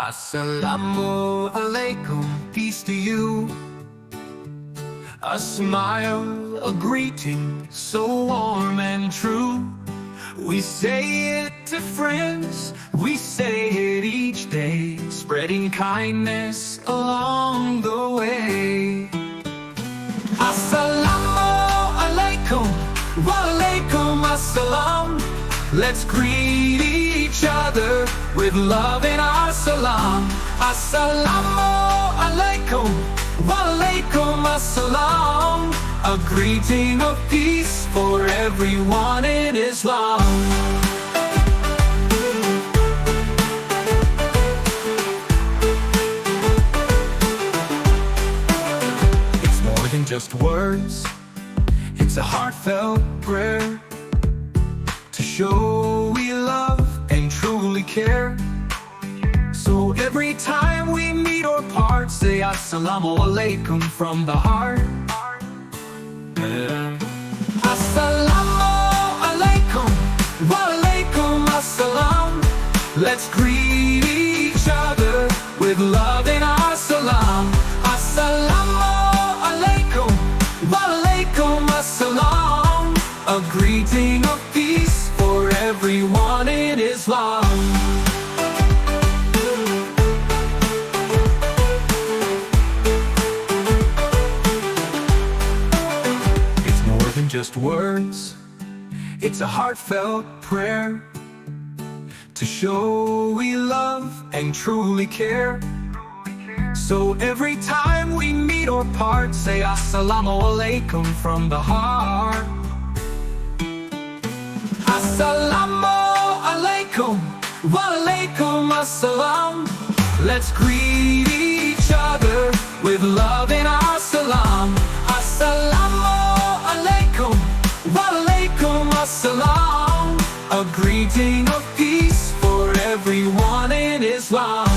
Assalamu Alaikum, peace to you. A smile, a greeting, so warm and true. We say it to friends, we say it each day, spreading kindness along the way. Assalamu Alaikum, wa alaikum assalam. Let's greet each other with love in our salam. Assalamu alaikum, wa alaikum assalam. A greeting of peace for everyone in Islam. It's more than just words, it's a heartfelt prayer to show we love and truly care. So every time we meet or part, say Assalamu Alaikum from the heart. Assalamu Alaikum, wa alaikum assalam. Let's greet each other with love in our salam. Assalamu Alaikum, wa alaikum assalam. A greeting of peace for everyone in Islam. It's more than just words, it's a heartfelt prayer to show we love and truly care. So every time we meet or part, say Assalamu Alaikum from the heart. Assalamu Alaikum, wa alaikum assalam. Let's greet each other with love in our salam. Assalamu Alaikum, wa alaikum assalam. A greeting of peace for everyone in Islam.